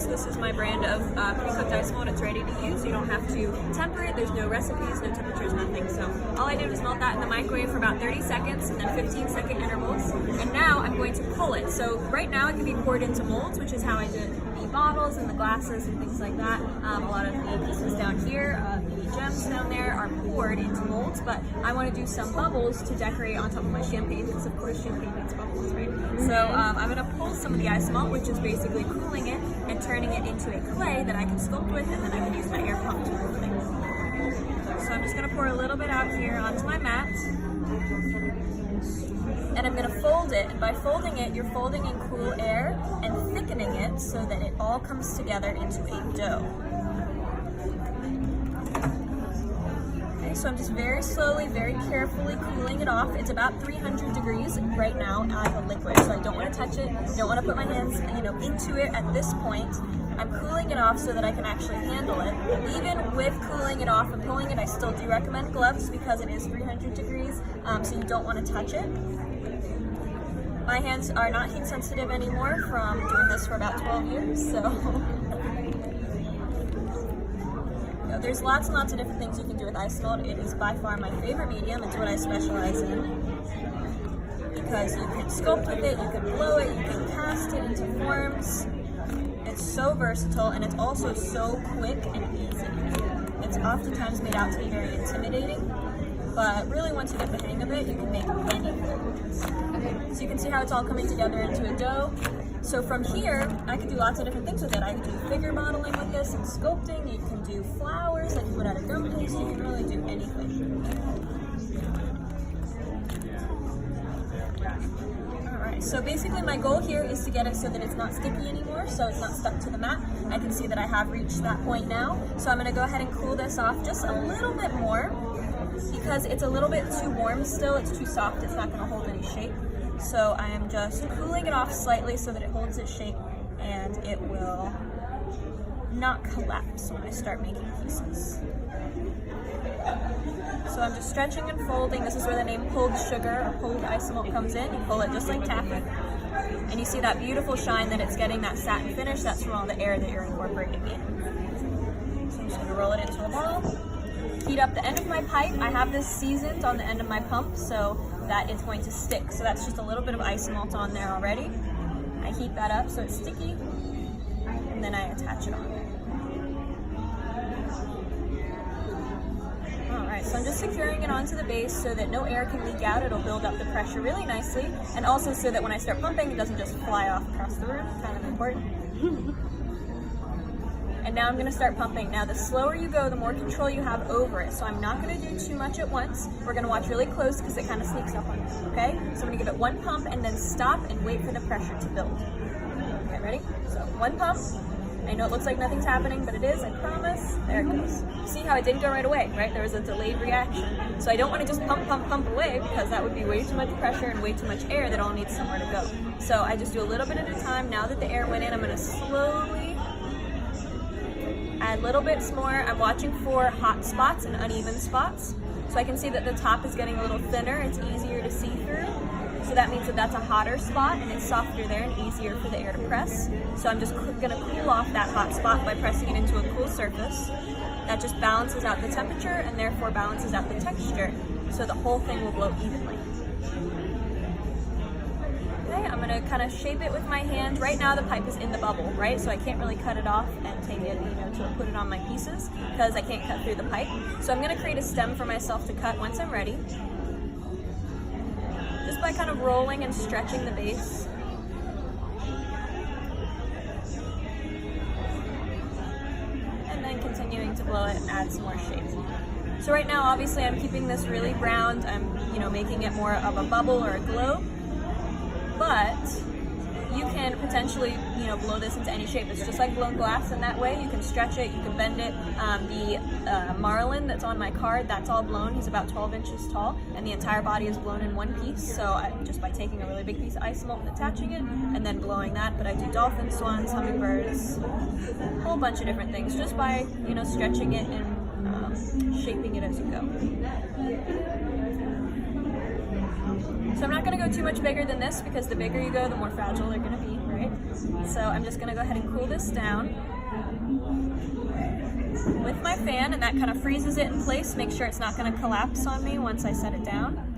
Ice. This is my brand of pre-cooked ice mold. It's ready to use. You don't have to temper it. There's no recipes, no temperatures, nothing. So all I did was melt that in the microwave for about 30 seconds and then 15-second intervals. And now I'm going to pull it. So right now it can be poured into molds, which is how I did the bottles and the glasses and things like that. A lot of the pieces down here, the gems down there are poured into molds, but I want to do some bubbles to decorate on top of my champagne, because of course champagne needs bubbles, right? So I'm going to pull some of the ice malt, which is basically cooling it and turning it into a clay that I can sculpt with, and then I can use my air pump to move things. So I'm just going to pour a little bit out here onto my mat, and I'm going to fold it, and by folding it, you're folding in cool air and thickening it so that it all comes together into a dough. So I'm just very slowly, very carefully cooling it off. It's about 300 degrees right now as a liquid, so I don't want to touch it. I don't want to put my hands, into it at this point. I'm cooling it off so that I can actually handle it. Even with cooling it off and pulling it, I still do recommend gloves because it is 300 degrees, so you don't want to touch it. My hands are not heat sensitive anymore from doing this for about 12 years, so. There's lots and lots of different things you can do with ice mold. It is by far my favorite medium. It's what I specialize in, because you can sculpt with it, you can blow it, you can cast it into forms. It's so versatile, and it's also so quick and easy. It's oftentimes made out to be very intimidating, but really once you get the hang of it, you can make anything. So you can see how it's all coming together into a dough. So from here, I can do lots of different things with it. I can do figure modeling with this and sculpting. You can do flowers like you would out of gum paste. You can really do anything. Alright, so basically my goal here is to get it so that it's not sticky anymore, so it's not stuck to the mat. I can see that I have reached that point now. So I'm going to go ahead and cool this off just a little bit more, because it's a little bit too warm still. It's too soft. It's not going to hold any shape. So I am just cooling it off slightly so that it holds its shape and it will not collapse when I start making pieces. So I'm just stretching and folding. This is where the name pulled sugar or pulled ice malt comes in. You pull it just like taffy. And you see that beautiful shine that it's getting, that satin finish. That's from all the air that you're incorporating in. So I'm just going to roll it into a ball. Heat up the end of my pipe. I have this seasoned on the end of my pump so that it's going to stick. So that's just a little bit of ice malt on there already. I heat that up so it's sticky, and then I attach it on. Alright, so I'm just securing it onto the base so that no air can leak out. It'll build up the pressure really nicely, and also so that when I start pumping, it doesn't just fly off across the room. Kind of important. And now I'm going to start pumping. Now the slower you go, the more control you have over it. So I'm not going to do too much at once. We're going to watch really close because it kind of sneaks up on you, okay? So I'm going to give it one pump and then stop and wait for the pressure to build. Okay, ready? So one pump. I know it looks like nothing's happening, but it is, I promise. There it goes. See how it didn't go right away, right? There was a delayed reaction. So I don't want to just pump, pump, pump away, because that would be way too much pressure and way too much air that all needs somewhere to go. So I just do a little bit at a time. Now that the air went in, I'm going to slowly add little bits more. I'm watching for hot spots and uneven spots. So I can see that the top is getting a little thinner. It's easier to see through. So that means that that's a hotter spot and it's softer there and easier for the air to press. So I'm just going to cool off that hot spot by pressing it into a cool surface. That just balances out the temperature and therefore balances out the texture. So the whole thing will blow evenly. Okay, I'm going to kind of shape it with my hand. Right now the pipe is in the bubble, right? So I can't really cut it off and take it, to put it on my pieces because I can't cut through the pipe. So I'm going to create a stem for myself to cut once I'm ready. Just by kind of rolling and stretching the base. And then continuing to blow it and add some more shape. So right now, obviously, I'm keeping this really browned. I'm, making it more of a bubble or a globe. But you can potentially, blow this into any shape. It's just like blown glass in that way. You can stretch it, you can bend it. The marlin that's on my card, that's all blown. He's about 12 inches tall, and the entire body is blown in one piece. So just by taking a really big piece of ice malt and attaching it, and then blowing that. But I do dolphins, swans, hummingbirds, a whole bunch of different things, just by, stretching it and shaping it as you go. So I'm not going to go too much bigger than this because the bigger you go, the more fragile they're going to be. right? So I'm just gonna go ahead and cool this down with my fan, and that kind of freezes it in place. Make sure it's not gonna collapse on me once I set it down.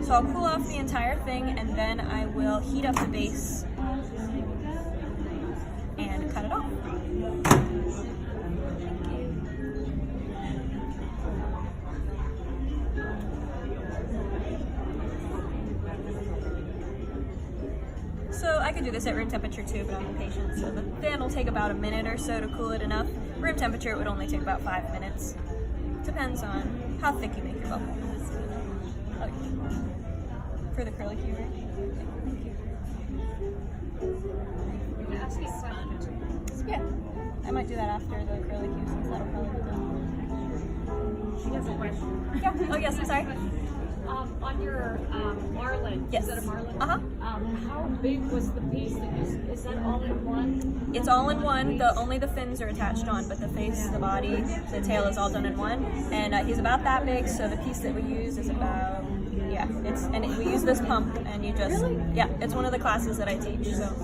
So I'll cool off the entire thing, and then I will heat up the base and cut it off. So I could do this at room temperature too, but I'm impatient. So the fan will take about a minute or so to cool it enough. Room temperature, it would only take about 5 minutes. Depends on how thick you make your bubble. Okay. For the curly cue, right? Thank you. Can I ask you a question? Yeah, I might do that after the curly cue since that'll probably be done. She has a question. Yeah. Oh yes, I'm sorry. On your marlin, Yes. is that a marlin? Uh-huh. How big was the piece that is that all in one? It's all in one. Only the fins are attached on, but the face, the body, the tail is all done in one. And he's about that big, so the piece that we use is about, yeah. We use this pump, and you just, Really? yeah. It's one of the classes that I teach. So.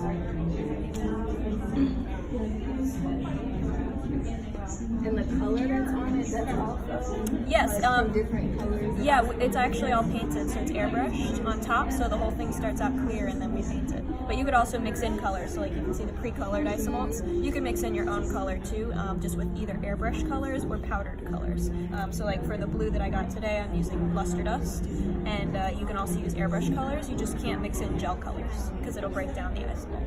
And the color that's on it, that's also Yes. from different colors. Yeah, it's actually all painted, so it's airbrushed on top, so the whole thing starts out clear and then we paint it. But you could also mix in colors, so like you can see the pre-colored isomalts. You can mix in your own color too, just with either airbrush colors or powdered colors. So like for the blue that I got today, I'm using luster dust, and you can also use airbrush colors. You just can't mix in gel colors because it'll break down the isomalt.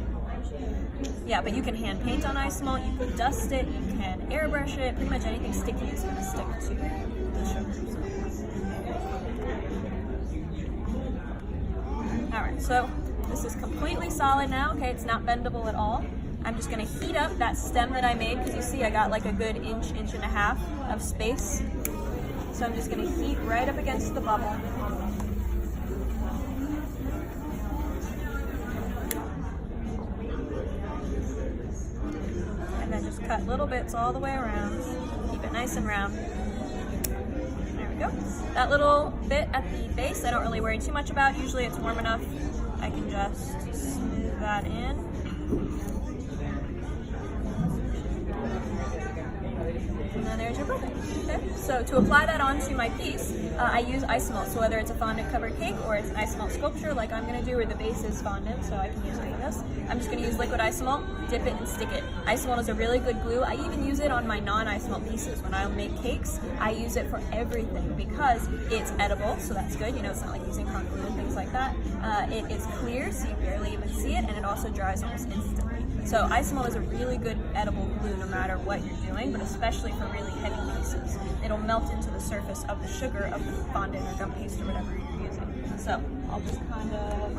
Yeah, but you can hand paint on isomalt, you can dust it, you can airbrush it. Pretty much anything sticky is going to stick to the sugar. Alright, so this is completely solid now, okay? It's not bendable at all. I'm just going to heat up that stem that I made, because you see I got like a good inch and a half of space. So I'm just going to heat right up against the bubble. And then just cut little bits all the way around. Keep it nice and round. There we go. That little bit at the base, I don't really worry too much about. Usually it's warm enough. I can just smooth that in. And then there's your bubble. Okay. So to apply that onto my piece, I use isomalt. So whether it's a fondant covered cake or it's an isomalt sculpture like I'm going to do, or the base is fondant, so I can use any of this. I'm just going to use liquid isomalt, dip it and stick it. Isomalt is a really good glue. I even use it on my non-isomalt pieces. When I make cakes, I use it for everything because it's edible, so that's good. You know, it's not like using hot glue and things like that. It is clear, so you barely even see it, and it also dries almost instantly. So isomalt is a really good edible glue no matter what you're doing, but especially for really heavy pieces. It'll melt into the surface of the sugar of the fondant or gum paste or whatever you're using. So I'll just kind of